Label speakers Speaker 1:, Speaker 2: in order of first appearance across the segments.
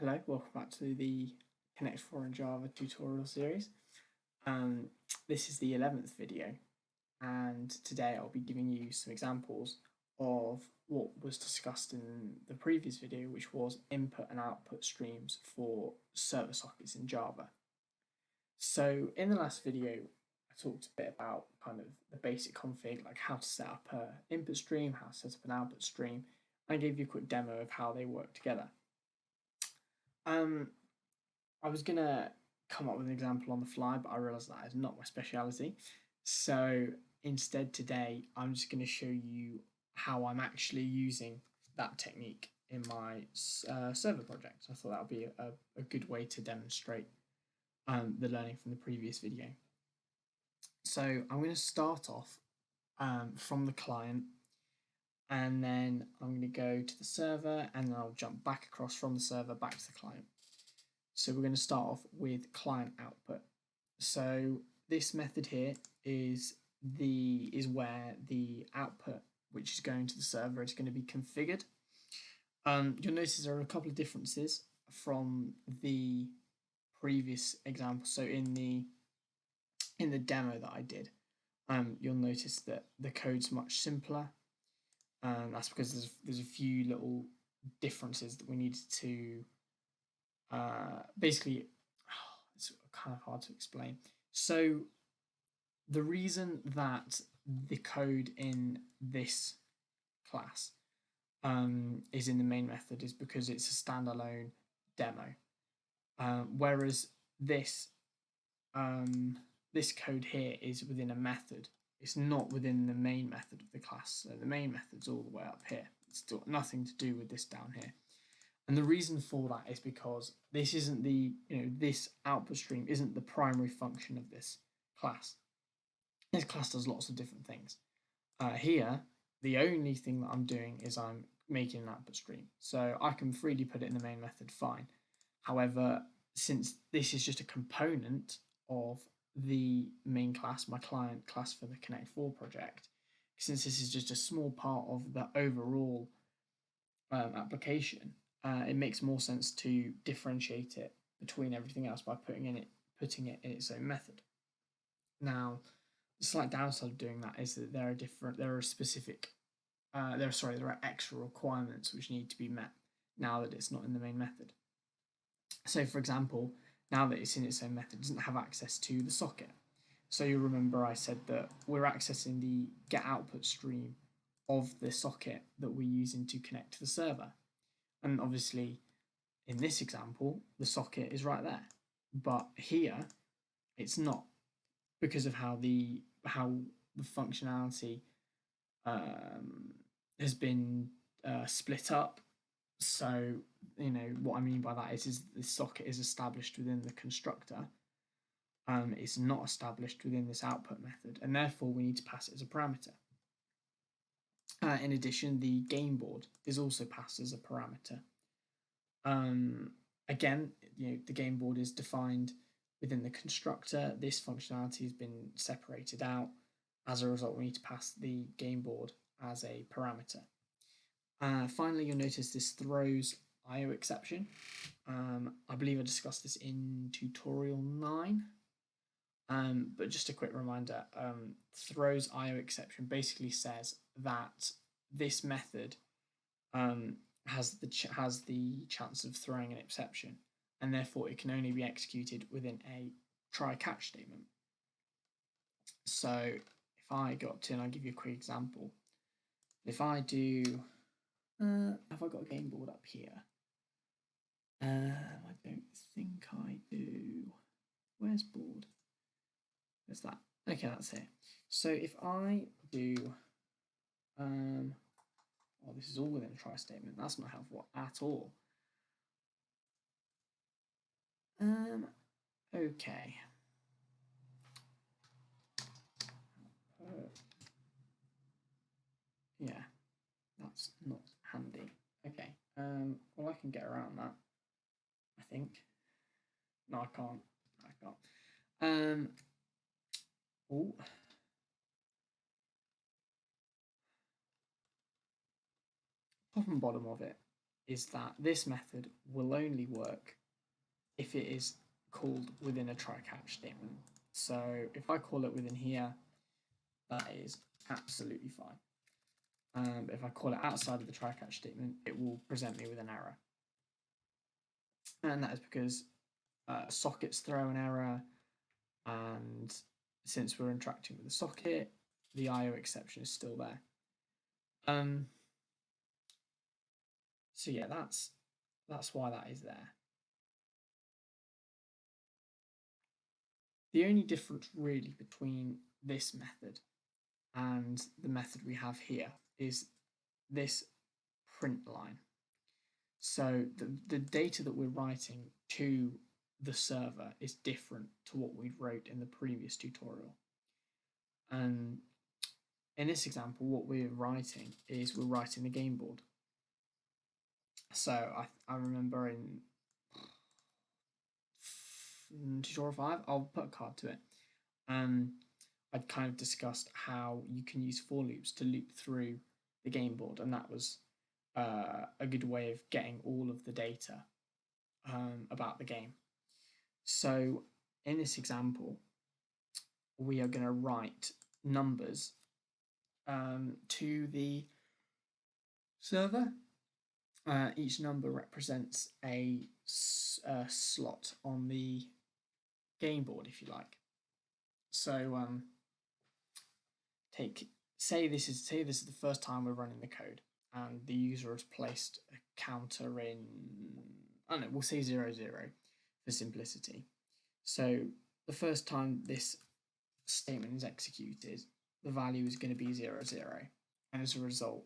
Speaker 1: Hello, welcome back to the Connect 4 in Java tutorial series. This is the 11th video, and today I'll be giving you some examples of what was discussed in the previous video, which was input and output streams for server sockets in Java. So in the last video, I talked a bit about kind of the basic config, like how to set up an input stream, how to set up an output stream, and I gave you a quick demo of how they work together. I was gonna come up with an example on the fly, but I realised that is not my speciality. So instead today, I'm just going to show you how I'm actually using that technique in my server project. I thought that would be a good way to demonstrate the learning from the previous video. So I'm going to start off from the client, and then I'm going to go to the server, and then I'll jump back across from the server back to the client. So we're going to start off with client output. So this method here is where the output, which is going to the server, is going to be configured. You'll notice there are a couple of differences from the previous example. So in the demo that I did, you'll notice that the code's much simpler. That's because there's a few little differences that we needed to basically, it's kind of hard to explain. So the reason that the code in this class is in the main method is because it's a standalone demo, whereas this code here is within a method. It's not within the main method of the class. So the main method's all the way up here. It's got nothing to do with this down here. And the reason for that is because this isn't this output stream isn't the primary function of this class. This class does lots of different things. Here, the only thing that I'm doing is I'm making an output stream. So I can freely put it in the main method, fine. However, since this is just a component of the main class, my client class for the Connect 4 project, since this is just a small part of the overall application, it makes more sense to differentiate it between everything else by putting it in its own method. Now, the slight downside of doing that is that there are extra requirements which need to be met now that it's not in the main method. So, for example, now that it's in its own method, it doesn't have access to the socket. So you remember I said that we're accessing the get output stream of the socket that we're using to connect to the server. And obviously, in this example, the socket is right there. But here, it's not, because of how the functionality has been split up. So, what I mean by that is the socket is established within the constructor. It's not established within this output method, and therefore we need to pass it as a parameter. In addition, the game board is also passed as a parameter. Again, the game board is defined within the constructor. This functionality has been separated out. As a result, we need to pass the game board as a parameter. Finally, you'll notice this throws IO exception. I believe I discussed this in tutorial 9. But just a quick reminder, throws IO exception basically says that this method has the chance of throwing an exception, and therefore it can only be executed within a try-catch statement. So if I go up to, and I'll give you a quick example. If I do, have I got a game board up here? I don't think I do. Where's board? There's that. Okay, that's it. So if I do, oh, this is all within a try statement. That's not helpful at all. Okay. Yeah, that's not handy. Okay. Well, I can get around that, I think. No, I can't. Oh. Top and bottom of it is that this method will only work if it is called within a try-catch statement. So if I call it within here, that is absolutely fine. But if I call it outside of the try-catch statement, it will present me with an error. And that is because sockets throw an error, and since we're interacting with the socket, the IO exception is still there. So yeah, that's why that is there. The only difference really between this method and the method we have here is this print line. So the data that we're writing to the server is different to what we wrote in the previous tutorial. And in this example, what we're writing is we're writing the game board. So I remember in tutorial 5, I'll put a card to it. I'd kind of discussed how you can use for loops to loop through the game board, and that was a good way of getting all of the data about the game. So in this example, we are going to write numbers to the server. Each number represents a slot on the game board, if you like. So say this is the first time we're running the code, and the user has placed a counter in, I don't know, we'll say 0, 0 for simplicity. So the first time this statement is executed, the value is going to be 0, 0, and as a result,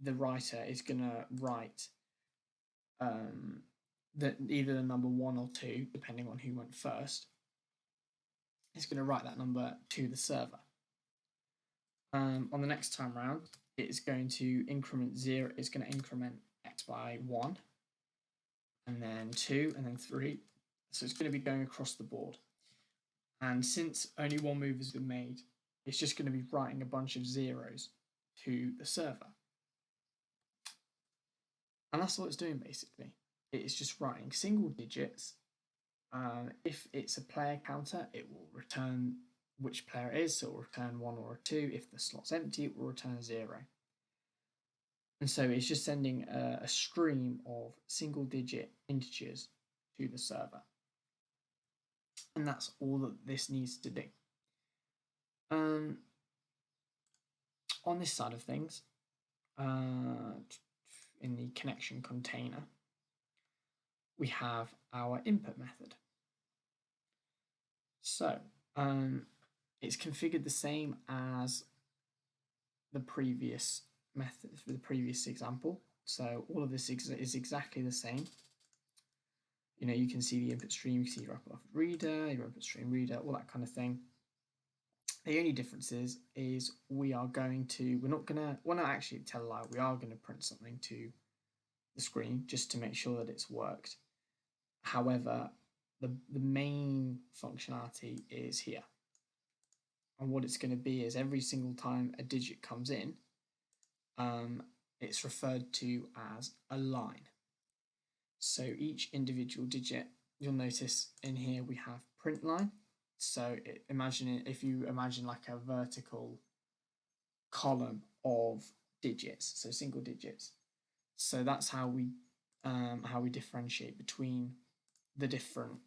Speaker 1: the writer is going to write either the number 1 or 2, depending on who went first. It's going to write that number to the server. On the next time round, it's going to increment 0. It's going to increment x by 1, and then 2, and then 3. So it's going to be going across the board. And since only one move has been made, it's just going to be writing a bunch of zeros to the server. And that's all it's doing, basically. It's just writing single digits. If it's a player counter, it will return which player it is, so it will return 1 or a 2. If the slot's empty, it will return a 0. And so it's just sending a stream of single-digit integers to the server. And that's all that this needs to do. On this side of things, in the connection container, we have our input method. So it's configured the same as the previous method for the previous example. So all of this is exactly the same. You know, you can see the input stream, you can see your upper reader, your input stream reader, all that kind of thing. The only difference is we are going to, we're not going to, well, no, actually tell a lie, we are going to print something to the screen just to make sure that it's worked. However, the main functionality is here. And what it's going to be is every single time a digit comes in, it's referred to as a line. So each individual digit, you'll notice in here we have print line. So if you imagine like a vertical column of digits, so single digits. So that's how we differentiate between the different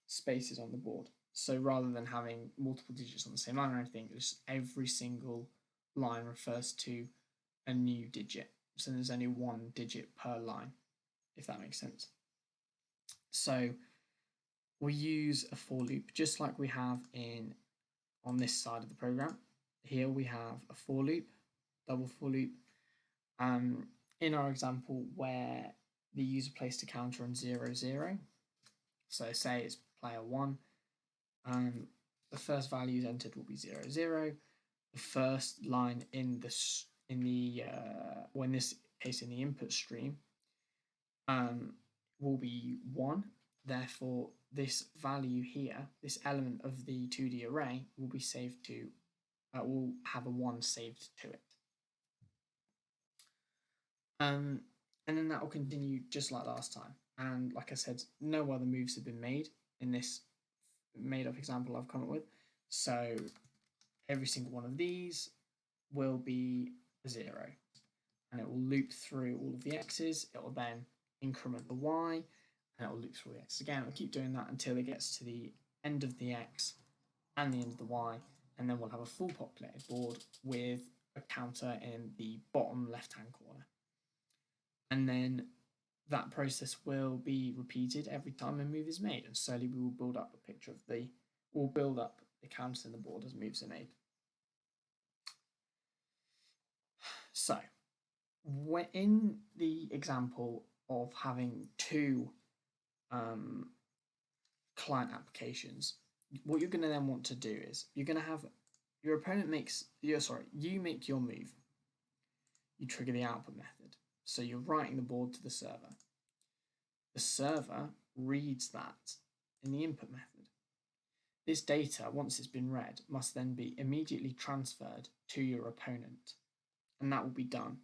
Speaker 1: spaces on the board. So rather than having multiple digits on the same line or anything, just every single line refers to a new digit. So there's only one digit per line, if that makes sense. So we use a for loop just like we have on this side of the program. Here we have a for loop, double for loop. In our example where the user placed a counter on 0, 0, so say it's player 1, the first values entered will be 0, 0. The first line in this case in the input stream will be 1. Therefore, this value here, this element of the 2D array, will be saved to will have a 1 saved to it. And then that will continue just like last time. And like I said, no other moves have been made in this made up example I've come up with. So every single one of these will be a 0. And it will loop through all of the x's. It will then increment the y, and it will loop through the x's again. It will keep doing that until it gets to the end of the x and the end of the y, and then we'll have a full populated board with a counter in the bottom left-hand corner. And then that process will be repeated every time a move is made, and slowly we will build up a picture of we'll build up the counters in the board as moves are made. So, in the example of having two client applications, what you're going to then want to do is you're going to have your opponent you make your move. You trigger the output method. So you're writing the board to the server. The server reads that in the input method. This data, once it's been read, must then be immediately transferred to your opponent, and that will be done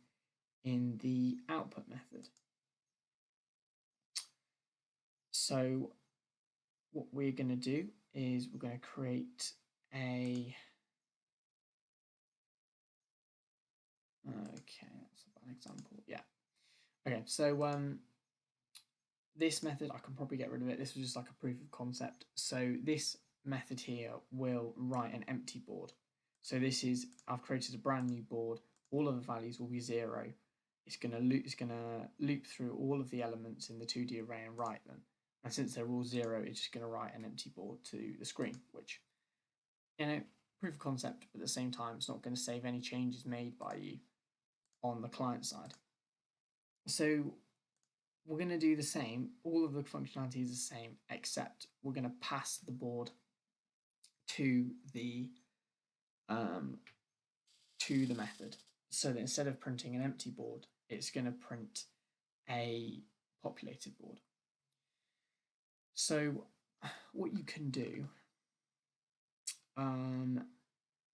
Speaker 1: in the output method. So what we're going to do is we're going to create a okay, that's a bad example. Yeah. Okay, so this method, I can probably get rid of it. This was just like a proof of concept. So this method here will write an empty board. So this is, I've created a brand new board. All of the values will be 0. It's gonna loop through all of the elements in the 2D array and write them. And since they're all 0, it's just gonna write an empty board to the screen, which, proof of concept, but at the same time, it's not going to save any changes made by you on the client side. So we're going to do the same. All of the functionality is the same, except we're going to pass the board to the method. So that instead of printing an empty board, it's going to print a populated board. So what you can do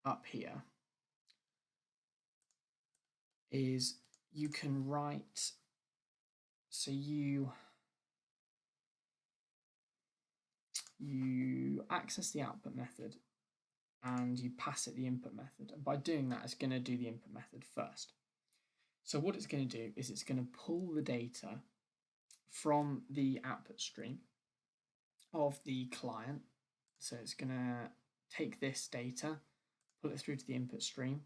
Speaker 1: up here is you can write, so you access the output method and you pass it the input method. And by doing that, it's going to do the input method first. So what it's going to do is it's going to pull the data from the output stream of the client. So it's going to take this data, pull it through to the input stream,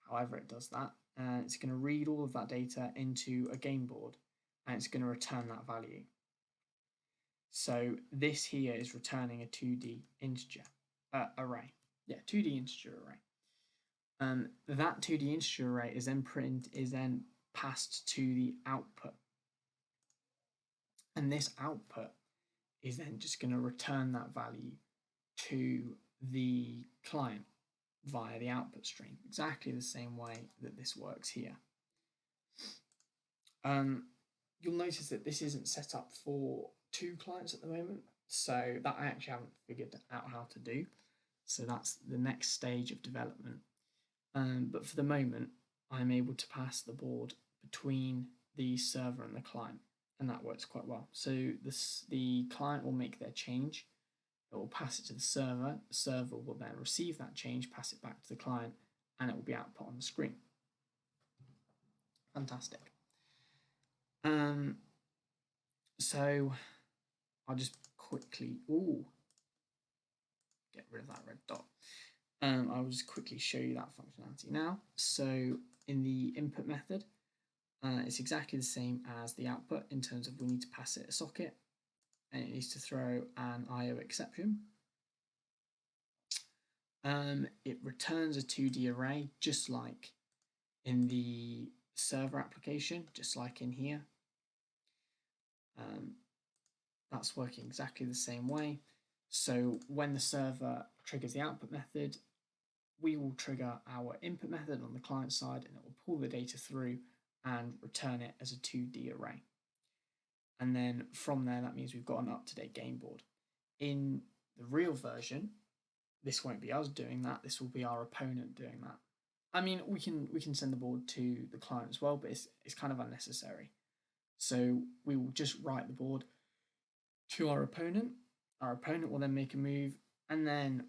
Speaker 1: however it does that, and it's going to read all of that data into a game board, and it's going to return that value. So this here is returning a 2D integer array. Yeah, 2D integer array. That 2D integer array is then passed to the output, and this output is then just going to return that value to the client via the output stream, exactly the same way that this works here. You'll notice that this isn't set up for 2 clients at the moment, so that I actually haven't figured out how to do. So that's the next stage of development. But for the moment, I'm able to pass the board between the server and the client, and that works quite well. So the client will make their change, it will pass it to the server will then receive that change, pass it back to the client, and it will be output on the screen. Fantastic. So I'll just quickly get rid of that red dot. I will just quickly show you that functionality now. So in the input method, it's exactly the same as the output in terms of we need to pass it a socket, and it needs to throw an IO exception. It returns a 2D array, just like in the server application, just like in here. That's working exactly the same way. So when the server triggers the output method, we will trigger our input method on the client side, and it will pull the data through and return it as a 2D array. And then from there, that means we've got an up-to-date game board. In the real version, this won't be us doing that, this will be our opponent doing that. I mean, we can send the board to the client as well, but it's kind of unnecessary. So we will just write the board to our opponent. Our opponent will then make a move, and then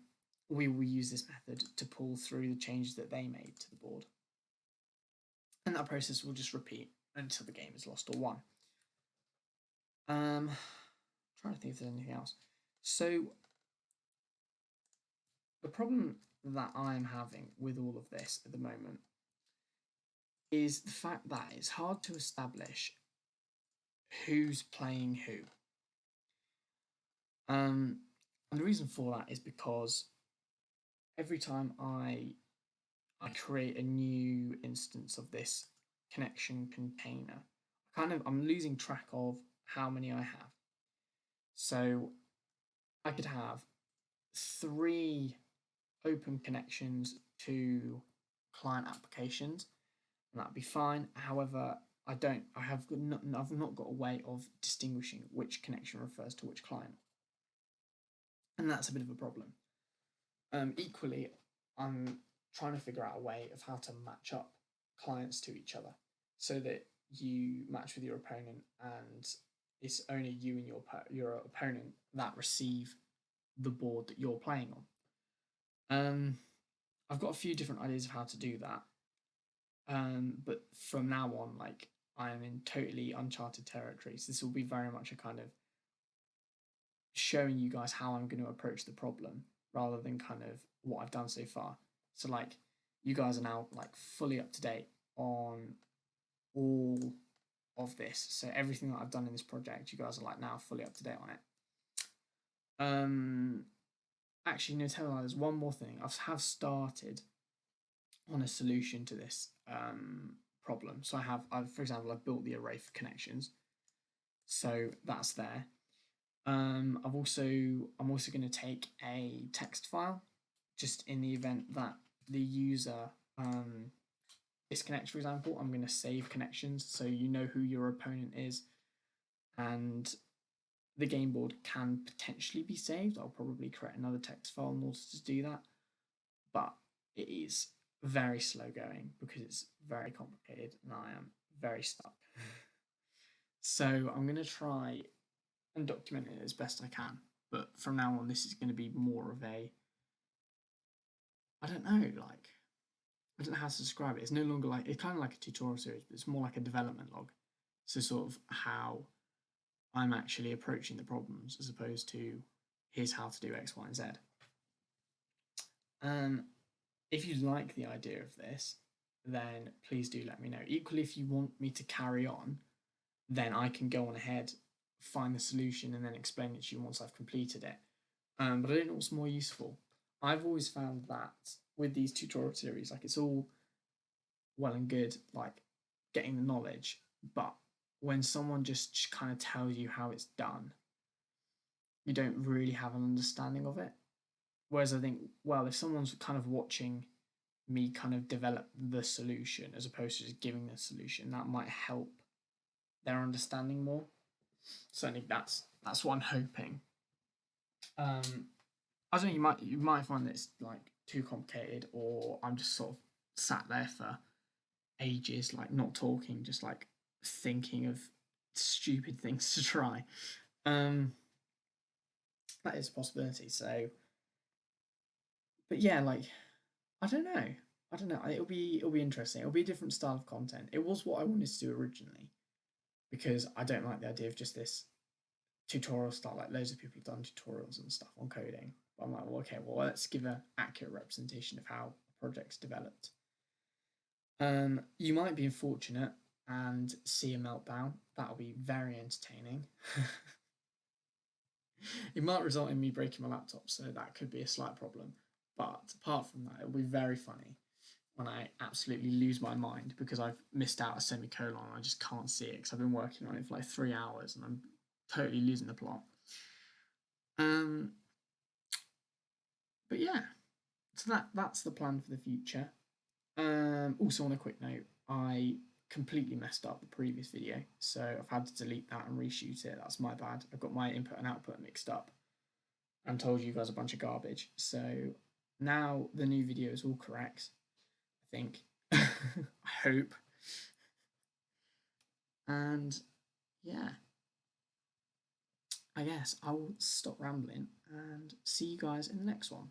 Speaker 1: we will use this method to pull through the changes that they made to the board. And that process will just repeat until the game is lost or won. Trying to think if there's anything else. So the problem that I'm having with all of this at the moment is the fact that it's hard to establish who's playing who. And the reason for that is because every time I create a new instance of this connection container, I'm losing track of how many I have. So I could have 3 open connections to client applications, and that'd be fine. However, I've not got a way of distinguishing which connection refers to which client, and that's a bit of a problem. Equally, I'm trying to figure out a way of how to match up clients to each other so that you match with your opponent, and it's only you and your opponent that receive the board that you're playing on. I've got a few different ideas of how to do that. But from now on, like, I am in totally uncharted territories. This will be very much a kind of showing you guys how I'm going to approach the problem rather than kind of what I've done so far. So like, you guys are now like fully up to date on all of this. So everything that I've done in this project, you guys are like now fully up to date on it. Actually, no, tell me, there's one more thing. I have started on a solution to this problem. So for example, I've built the array for connections. So that's there. I'm also going to take a text file, just in the event that the user disconnects, for example. I'm going to save connections so you know who your opponent is, and the game board can potentially be saved. I'll probably create another text file in order to do that, but it is very slow going because it's very complicated and I am very stuck. So I'm going to try and document it as best I can, but from now on this is going to be more of a, I don't know how to describe it. It's no longer like, it's kind of like a tutorial series, but it's more like a development log. So sort of how I'm actually approaching the problems as opposed to here's how to do X, Y, and Z. If you like the idea of this, then please do let me know. Equally, if you want me to carry on, then I can go on ahead, find the solution, and then explain it to you once I've completed it. But I don't know what's more useful. I've always found that with these tutorial series, like, it's all well and good, like getting the knowledge, but when someone just kind of tells you how it's done, you don't really have an understanding of it. Whereas I think, well, if someone's kind of watching me kind of develop the solution as opposed to just giving the solution, that might help their understanding more. Certainly that's what I'm hoping. I don't know, you might find that it's like too complicated, or I'm just sort of sat there for ages, like not talking, just like thinking of stupid things to try. That is a possibility. So, but yeah, like, I don't know. It'll be interesting. It'll be a different style of content. It was what I wanted to do originally, because I don't like the idea of just this tutorial style. Like, loads of people have done tutorials and stuff on coding. But I'm like, well, okay, well, let's give an accurate representation of how a project's developed. You might be unfortunate and see a meltdown. That'll be very entertaining. It might result in me breaking my laptop, so that could be a slight problem. But apart from that, it'll be very funny when I absolutely lose my mind because I've missed out a semicolon and I just can't see it because I've been working on it for like 3 hours and I'm totally losing the plot. But yeah, so that's the plan for the future. Also, on a quick note, I completely messed up the previous video, so I've had to delete that and reshoot it. That's my bad. I've got my input and output mixed up and told you guys a bunch of garbage. So now the new video is all correct. I think. I hope. And yeah, I guess I will stop rambling and see you guys in the next one.